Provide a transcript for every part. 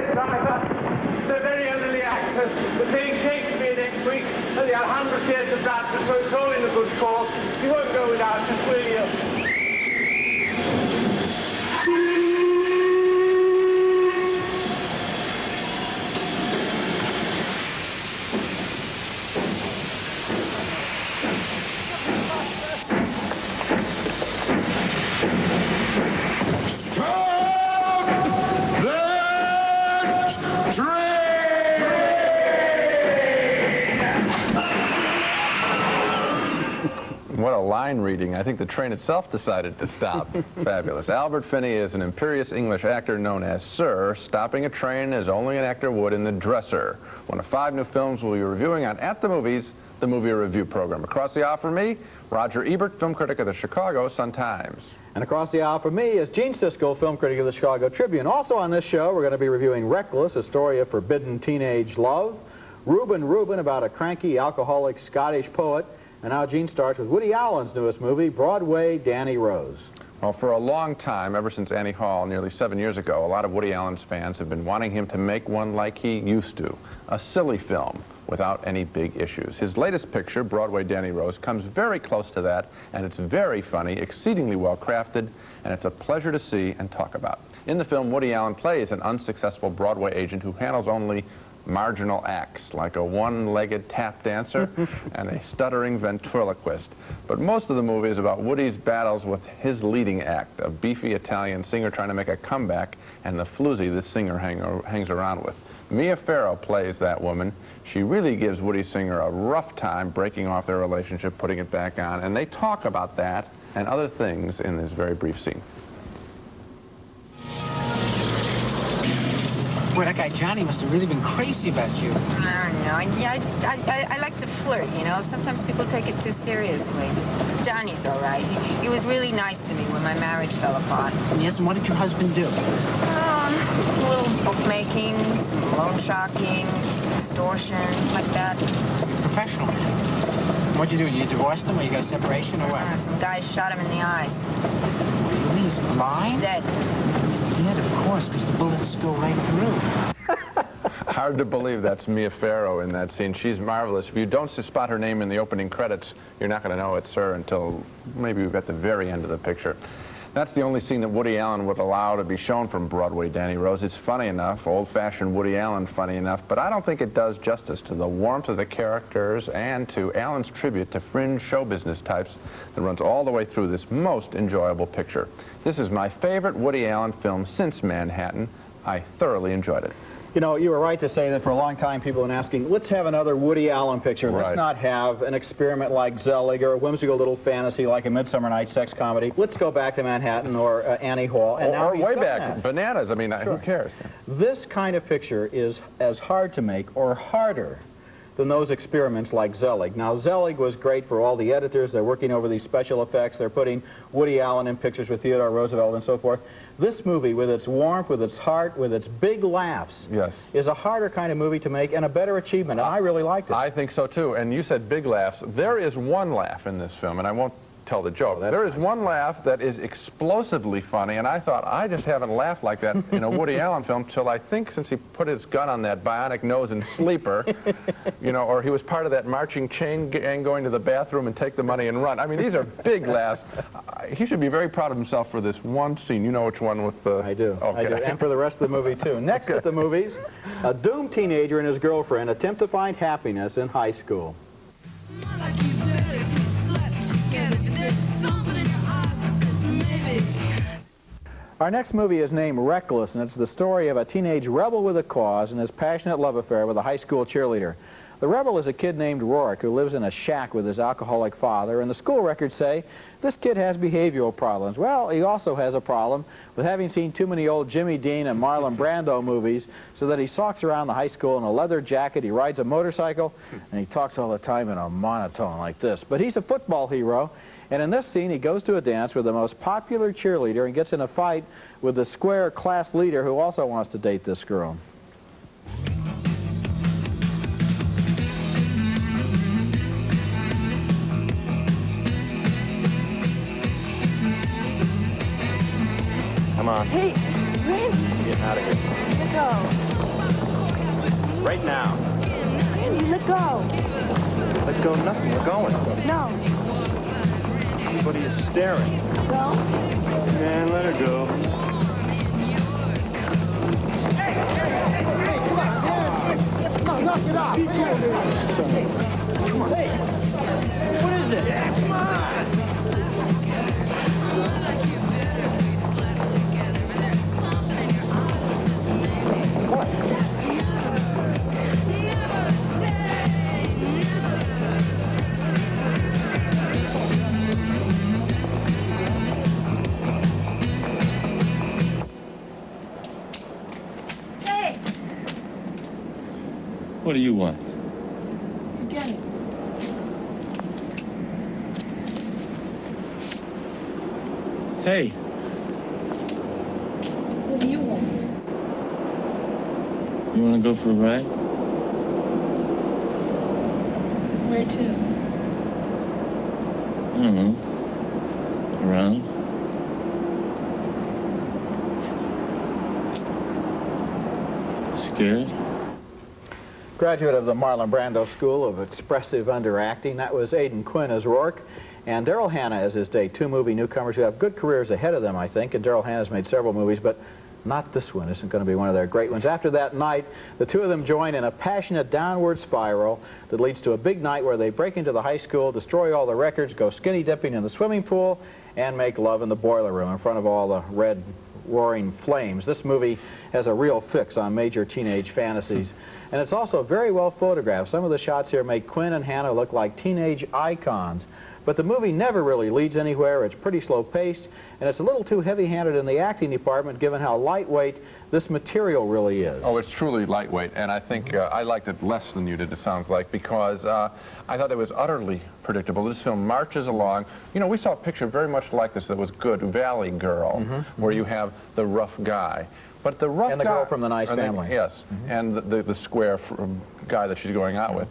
this driver. They're very elderly actors. They're playing Shakespeare next week, and they had 100 years of Bradford, so it's all in a good cause. You won't go without us, will you? What a line reading. I think the train itself decided to stop. Fabulous. Albert Finney is an imperious English actor known as Sir, stopping a train as only an actor would in The Dresser, one of 5 new films we'll be reviewing on At the Movies, the movie review program. Across the aisle for me, Roger Ebert, film critic of the Chicago Sun-Times. And across the aisle for me is Gene Siskel, film critic of the Chicago Tribune. Also on this show, we're going to be reviewing Reckless, a story of forbidden teenage love, Reuben, about a cranky, alcoholic Scottish poet, and now Gene starts with Woody Allen's newest movie, Broadway, Danny Rose. Well, for a long time, ever since Annie Hall nearly 7 years ago, a lot of Woody Allen's fans have been wanting him to make one like he used to, a silly film without any big issues. His latest picture, Broadway, Danny Rose, comes very close to that, and it's very funny, exceedingly well crafted, and it's a pleasure to see and talk about. In the film, Woody Allen plays an unsuccessful Broadway agent who handles only marginal acts, like a one-legged tap dancer and a stuttering ventriloquist. But most of the movie is about Woody's battles with his leading act, a beefy Italian singer trying to make a comeback, and the floozy this singer hangs around with. Mia Farrow plays that woman. She really gives Woody's singer a rough time breaking off their relationship, putting it back on, and they talk about that and other things in this very brief scene. Boy, that guy Johnny must have really been crazy about you. I don't know. Yeah, I like to flirt, you know. Sometimes people take it too seriously. Johnny's all right. He was really nice to me when my marriage fell apart. Yes, and what did your husband do? A little bookmaking, some loan sharking, extortion, like that. Professional man. What'd you do? You divorced him, or you got a separation, or what? Some guy shot him in the eyes. Really? He's blind? Dead. He's dead, of course, because the bullets go right through. Hard to believe that's Mia Farrow in that scene. She's marvelous. If you don't spot her name in the opening credits, you're not going to know it's her until maybe we've got the very end of the picture. That's the only scene that Woody Allen would allow to be shown from Broadway, Danny Rose. It's funny enough, old-fashioned Woody Allen funny enough, but I don't think it does justice to the warmth of the characters and to Allen's tribute to fringe show business types that runs all the way through this most enjoyable picture. This is my favorite Woody Allen film since Manhattan. I thoroughly enjoyed it. You know, you were right to say that for a long time people have been asking, let's have another Woody Allen picture. Right. Let's not have an experiment like Zelig or a whimsical little fantasy like A Midsummer Night's Sex Comedy. Let's go back to Manhattan or Annie Hall. And now or way back, that. Bananas. I mean, Sure. who cares? This kind of picture is as hard to make or harder than those experiments like Zelig. Now, Zelig was great for all the editors. They're working over these special effects. They're putting Woody Allen in pictures with Theodore Roosevelt and so forth. This movie, with its warmth, with its heart, with its big laughs, Yes, is a harder kind of movie to make and a better achievement, and I really liked it. I think so, too. And you said big laughs. There is one laugh in this film, and I won't tell the joke. There is one laugh that is explosively funny, and I thought, I just haven't laughed like that in a Woody Allen film till I think since he put his gun on that bionic nose in Sleeper, you know, or he was part of that marching chain gang going to the bathroom and take the money and run. I mean, these are big laughs. He should be very proud of himself for this one scene. You know which one with the... I do. Okay. I do. And for the rest of the movie, too. Next at the movies, a doomed teenager and his girlfriend attempt to find happiness in high school. Our next movie is named Reckless, and it's the story of a teenage rebel with a cause and his passionate love affair with a high school cheerleader. The rebel is a kid named Rourke who lives in a shack with his alcoholic father, and the school records say this kid has behavioral problems. Well, he also has a problem with having seen too many old Jimmy Dean and Marlon Brando movies, so that he stalks around the high school in a leather jacket, he rides a motorcycle, and he talks all the time in a monotone like this. But he's a football hero, and in this scene he goes to a dance with the most popular cheerleader and gets in a fight with the square class leader who also wants to date this girl. Come on. Hey, Rin, I'm getting out of here. let's go. Right now. Andy, let go. Let go of nothing. We're going. No. Everybody is staring. So? Man, let her go. Knock it off. Hey, what is it? Come on. Hey! What do you want? Forget it. Hey. What do you want? You want to go for a ride? Where to? I don't know. Around. Scared? Graduate of the Marlon Brando School of Expressive Underacting. That was Aidan Quinn as Rourke, and Daryl Hannah as his day. Two movie newcomers who have good careers ahead of them, I think, and Daryl Hannah's made several movies, but not this one. Isn't going to be one of their great ones. After that night, the two of them join in a passionate downward spiral that leads to a big night where they break into the high school, destroy all the records, go skinny dipping in the swimming pool, and make love in the boiler room in front of all the red roaring flames. This movie has a real fix on major teenage fantasies. And it's also very well photographed. Some of the shots here make Quinn and Hannah look like teenage icons. But the movie never really leads anywhere. It's pretty slow-paced, and it's a little too heavy-handed in the acting department, given how lightweight this material really is. Oh, it's truly lightweight, and I think I liked it less than you did, it sounds like, because I thought it was utterly predictable. This film marches along. You know, we saw a picture very much like this that was good, Valley Girl, where you have the rough guy. But the rough and the guy, girl from the nice family. Yes, and the square guy that she's going out with.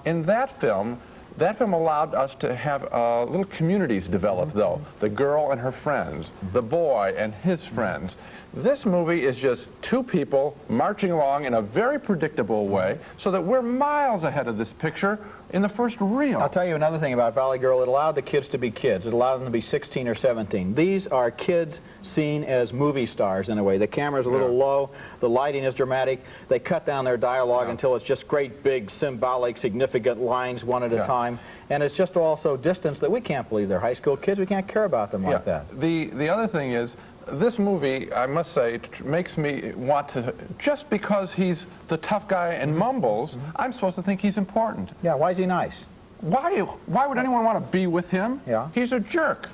In that film allowed us to have little communities develop, though. The girl and her friends, the boy and his friends. This movie is just two people marching along in a very predictable way, so that we're miles ahead of this picture in the first reel. I'll tell you another thing about Valley Girl. It allowed the kids to be kids. It allowed them to be 16 or 17. These are kids seen as movie stars in a way. The camera's a little low. The lighting is dramatic. They cut down their dialogue until it's just great, big, symbolic, significant lines one at a time. And it's just all so distant that we can't believe they're high school kids. We can't care about them like that. The other thing is, this movie, I must say, makes me want to, just because he's the tough guy and mumbles, I'm supposed to think he's important. Yeah, why is he nice? Why would anyone want to be with him? Yeah. He's a jerk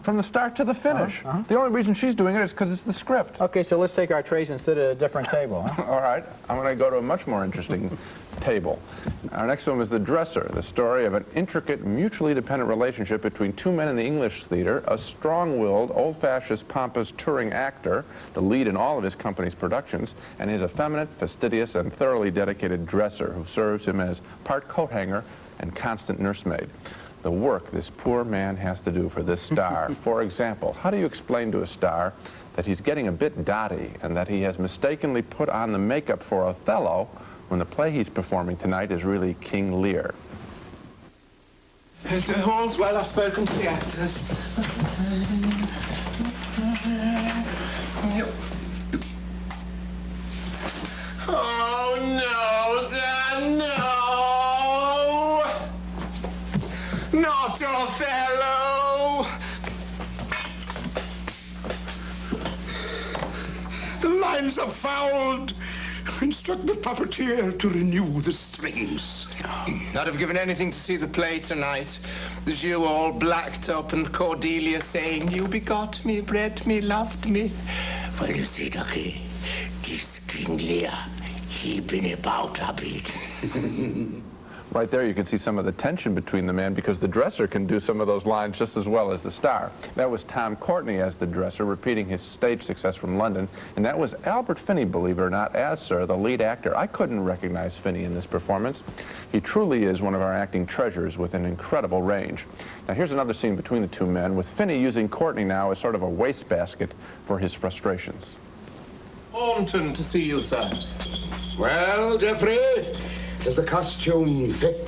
from the start to the finish. The only reason she's doing it is because it's the script. Okay, so let's take our trays and sit at a different table. Huh? All right, I'm going to go to a much more interesting table. Our next film is The Dresser, the story of an intricate, mutually dependent relationship between two men in the English theater, a strong-willed, old-fashioned, pompous touring actor, the lead in all of his company's productions, and his effeminate, fastidious, and thoroughly dedicated dresser, who serves him as part coat hanger and constant nursemaid. The work this poor man has to do for this star. For example, how do you explain to a star that he's getting a bit dotty and that he has mistakenly put on the makeup for Othello when the play he's performing tonight is really King Lear? All's well. I've spoken to the actors. Oh, no, sir, no! Not Othello! The lines are fouled. Instruct the puppeteer to renew the strings. I'd have given anything to see the play tonight. There's you all blacked up and Cordelia saying, "You begot me, bred me, loved me." Well, you see, Ducky, this King Lear, he been about a bit. Right there you can see some of the tension between the men, because the dresser can do some of those lines just as well as the star. That was Tom Courtenay as the dresser, repeating his stage success from London. And that was Albert Finney, believe it or not, as Sir, the lead actor. I couldn't recognize Finney in this performance. He truly is one of our acting treasures with an incredible range. Now here's another scene between the two men, with Finney using Courtenay now as sort of a wastebasket for his frustrations. Thornton to see you, sir. Well, Geoffrey, does the costume fit?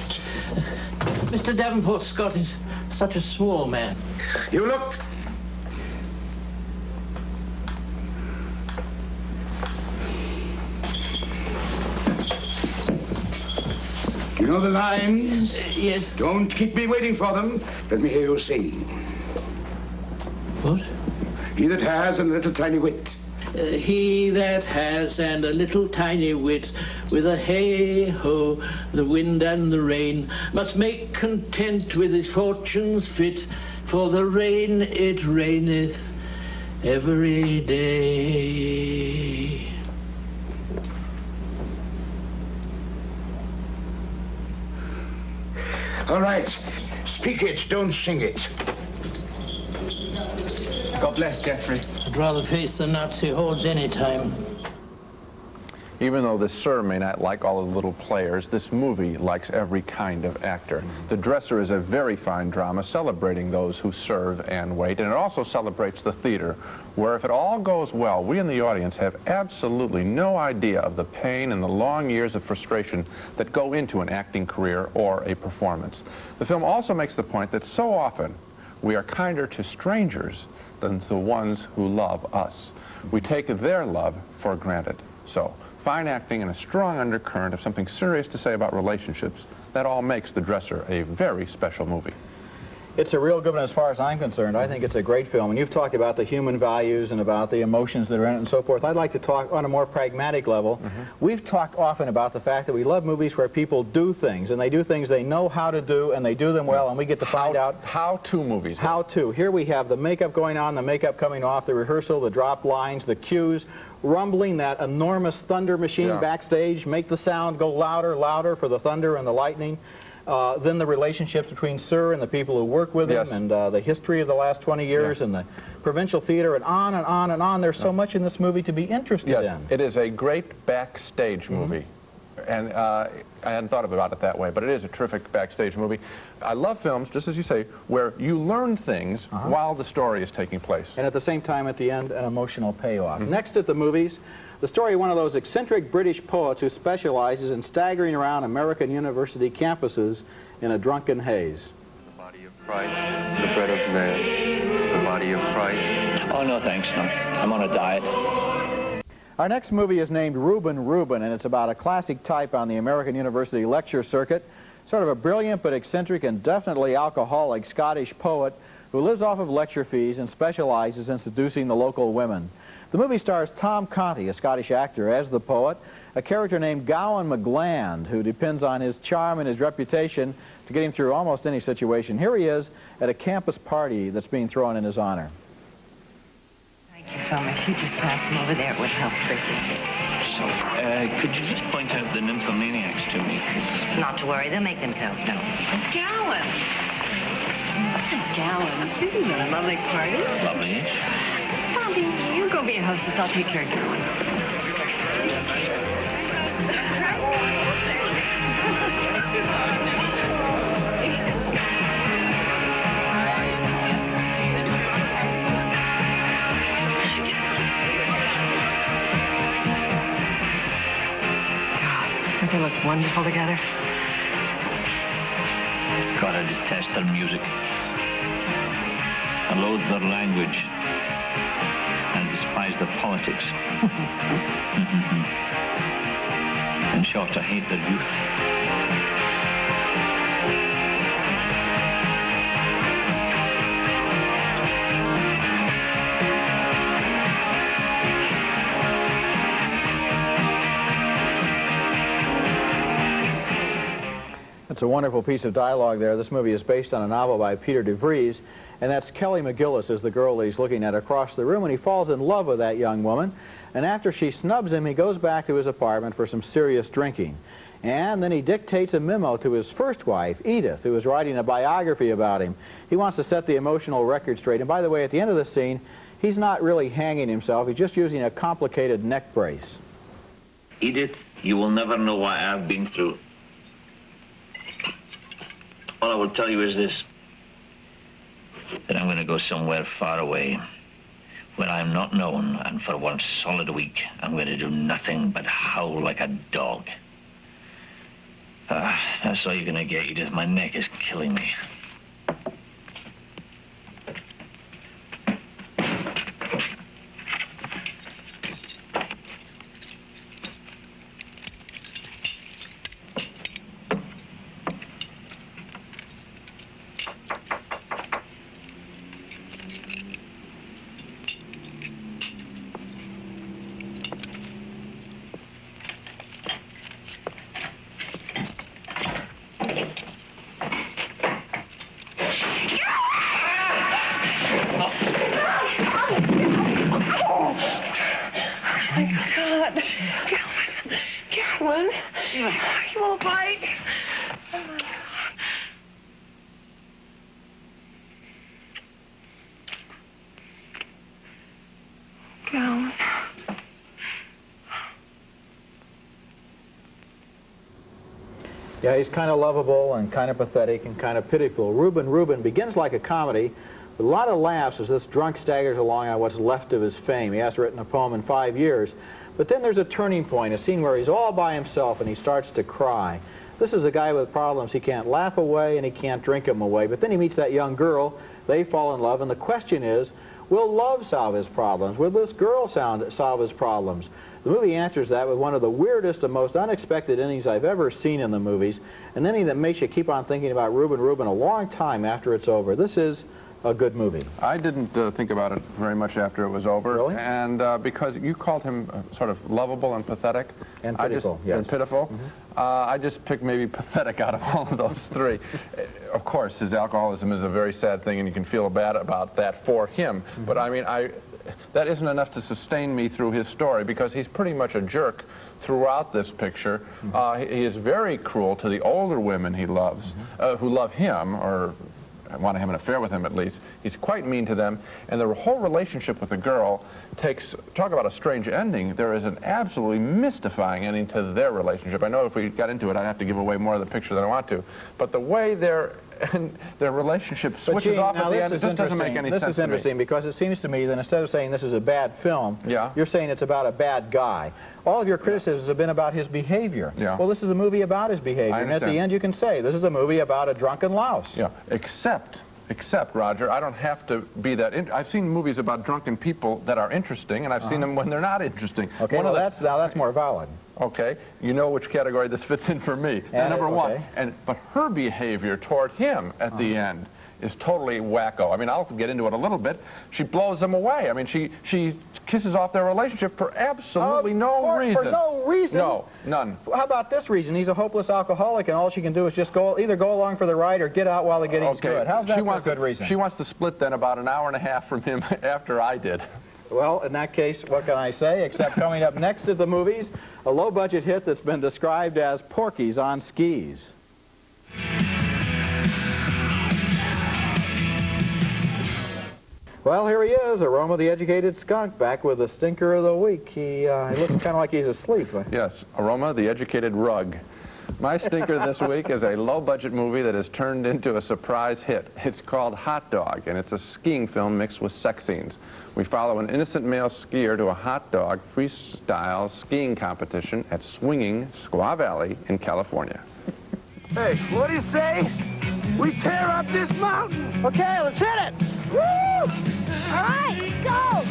Mr. Davenport Scott is such a small man. You look... You know the lines? Yes. Don't keep me waiting for them. Let me hear you sing. What? He that has and a little tiny wit. He that has and a little tiny wit, with a hey-ho, the wind and the rain, must make content with his fortunes fit, for the rain it raineth every day. All right. Speak it, don't sing it. God bless Geoffrey. I'd rather face the Nazi hordes any time. Even though this Sir may not like all the little players, this movie likes every kind of actor. The Dresser is a very fine drama celebrating those who serve and wait, and it also celebrates the theater, where if it all goes well, we in the audience have absolutely no idea of the pain and the long years of frustration that go into an acting career or a performance. The film also makes the point that so often we are kinder to strangers than to the ones who love us. We take their love for granted. So, fine acting and a strong undercurrent of something serious to say about relationships, that all makes The Dresser a very special movie. It's a real good one as far as I'm concerned. I think it's a great film. And you've talked about the human values and about the emotions that are in it and so forth. I'd like to talk on a more pragmatic level. We've talked often about the fact that we love movies where people do things, and they do things they know how to do, and they do them well, and we get to find out... How-to movies. How-to. Here we have the makeup going on, the makeup coming off, the rehearsal, the drop lines, the cues, rumbling, that enormous thunder machine backstage, make the sound go louder, louder for the thunder and the lightning. Then the relationships between Sir and the people who work with him, and the history of the last 20 years, and the provincial theater, and on and on and on. There's so much in this movie to be interested in. It is a great backstage movie. And I hadn't thought about it that way, but it is a terrific backstage movie. I love films, just as you say, where you learn things while the story is taking place. And at the same time, at the end, an emotional payoff. Next at the movies, the story of one of those eccentric British poets who specializes in staggering around American university campuses in a drunken haze. The body of Christ, the bread of man, the body of Christ. Oh, no, thanks. No. I'm on a diet. Our next movie is named Reuben, Reuben, and it's about a classic type on the American university lecture circuit, sort of a brilliant but eccentric and definitely alcoholic Scottish poet who lives off of lecture fees and specializes in seducing the local women. The movie stars Tom Conti, a Scottish actor, as the poet, a character named Gowan McGland, who depends on his charm and his reputation to get him through almost any situation. Here he is at a campus party that's being thrown in his honor. Thank you, Phil. If you just pass them over there, it would help greatly. So, could you just point out the nymphomaniacs to me? Not to worry, they'll make themselves known. Gowan. Gowan, isn't that a lovely party? Lovely-ish. Bobby, you go be a hostess. I'll take care of Gowan. God, don't they look wonderful together? God, I detest their music. I loathe their language. And despise their politics. In short, I hate their youth. It's a wonderful piece of dialogue there. This movie is based on a novel by Peter de Vries, and that's Kelly McGillis is the girl that he's looking at across the room, and he falls in love with that young woman. And after she snubs him, he goes back to his apartment for some serious drinking. And then he dictates a memo to his first wife, Edith, who is writing a biography about him. He wants to set the emotional record straight. And by the way, at the end of the scene, he's not really hanging himself. He's just using a complicated neck brace. Edith, you will never know what I've been through. All I will tell you is this, that I'm going to go somewhere far away, when I'm not known, and for one solid week, I'm going to do nothing but howl like a dog. That's all you're going to get, Edith. My neck is killing me. You won't bite. Calvin. Yeah, he's kind of lovable and kind of pathetic and kind of pitiful. Reuben begins like a comedy with a lot of laughs as this drunk staggers along on what's left of his fame. He hasn't written a poem in 5 years. But then there's a turning point, a scene where he's all by himself and he starts to cry. This is a guy with problems. He can't laugh away and he can't drink them away. But then he meets that young girl. They fall in love, and the question is, will love solve his problems? Will this girl solve his problems? The movie answers that with one of the weirdest and most unexpected endings I've ever seen in the movies, an ending that makes you keep on thinking about Reuben a long time after it's over. This is a good movie. I didn't think about it very much after it was over. Really? And because you called him sort of lovable and pathetic. And pitiful, yes. And pitiful. Mm-hmm. I just picked maybe pathetic out of all of those three. Of course, his alcoholism is a very sad thing, and you can feel bad about that for him. Mm-hmm. But I mean, that isn't enough to sustain me through his story, because he's pretty much a jerk throughout this picture. Mm-hmm. He is very cruel to the older women he loves, mm-hmm. Who love him, or want to have an affair with him at least. He's quite mean to them, and the whole relationship with the girl talk about a strange ending. There is an absolutely mystifying ending to their relationship. I know if we got into it, I'd have to give away more of the picture than I want to, but the way their relationship switches off at the end, it just doesn't make any sense to me. This is interesting, because it seems to me that instead of saying this is a bad film, you're saying it's about a bad guy. All of your criticisms have been about his behavior. Yeah. Well, this is a movie about his behavior, and at the end you can say this is a movie about a drunken louse. Yeah, except, Roger, I don't have to be that. I've seen movies about drunken people that are interesting, and I've seen them when they're not interesting. Okay, well, that's more valid. Okay, you know which category this fits in for me. Number one. But her behavior toward him at the end is totally wacko. I mean, I'll get into it a little bit. She blows him away. I mean, she kisses off their relationship for absolutely no reason. For no reason? No, none. How about this reason? He's a hopeless alcoholic, and all she can do is just either go along for the ride or get out while the getting's good. How's that for a good reason? She wants to split then about an hour and a half from him after I did. Well, in that case, what can I say, except coming up next to the movies, a low-budget hit that's been described as Porky's on skis. Well, here he is, Aroma the Educated Skunk, back with the stinker of the week. He looks kind of like he's asleep. Yes, Aroma the Educated Rug. My stinker this week is a low-budget movie that has turned into a surprise hit. It's called Hot Dog, and it's a skiing film mixed with sex scenes. We follow an innocent male skier to a hot dog freestyle skiing competition at swinging Squaw Valley in California. Hey, what do you say? We tear up this mountain. Okay, let's hit it. Woo! All right, go!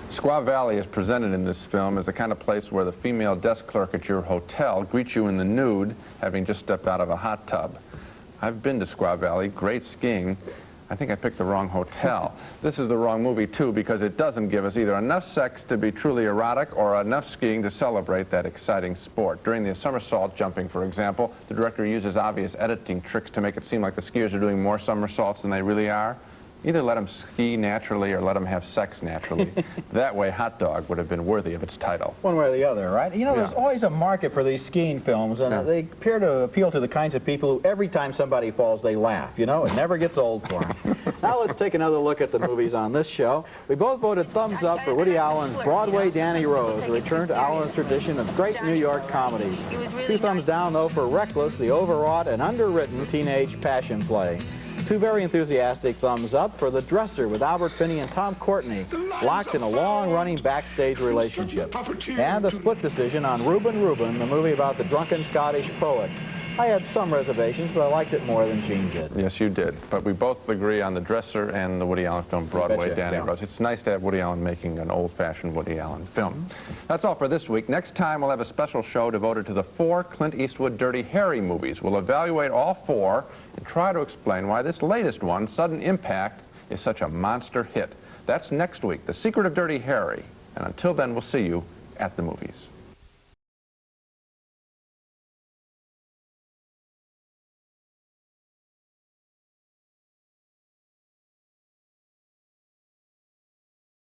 Squaw Valley is presented in this film as the kind of place where the female desk clerk at your hotel greets you in the nude, having just stepped out of a hot tub. I've been to Squaw Valley, great skiing. I think I picked the wrong hotel. This is the wrong movie, too, because it doesn't give us either enough sex to be truly erotic or enough skiing to celebrate that exciting sport. During the somersault jumping, for example, the director uses obvious editing tricks to make it seem like the skiers are doing more somersaults than they really are. Either let him ski naturally or let him have sex naturally. That way, Hot Dog would have been worthy of its title. One way or the other, right? You know, there's always a market for these skiing films, and they appear to appeal to the kinds of people who every time somebody falls, they laugh. You know, it never gets old for them. Now let's take another look at the movies on this show. We both voted thumbs up for Woody Allen's Broadway Danny Rose, a return to Allen's tradition of great New York comedies. 2 thumbs down, though, for Reckless, the overwrought and underwritten teenage passion play. 2 very enthusiastic thumbs up for The Dresser with Albert Finney and Tom Courtenay, locked in a long-running backstage relationship. And a split decision on Reuben, the movie about the drunken Scottish poet. I had some reservations, but I liked it more than Gene did. Yes, you did. But we both agree on The Dresser and the Woody Allen film Broadway Danny Rose. It's nice to have Woody Allen making an old-fashioned Woody Allen film. That's all for this week. Next time, we'll have a special show devoted to the 4 Clint Eastwood Dirty Harry movies. We'll evaluate all 4 and try to explain why this latest one, Sudden Impact, is such a monster hit. That's next week, The Secret of Dirty Harry. And until then, we'll see you at the movies.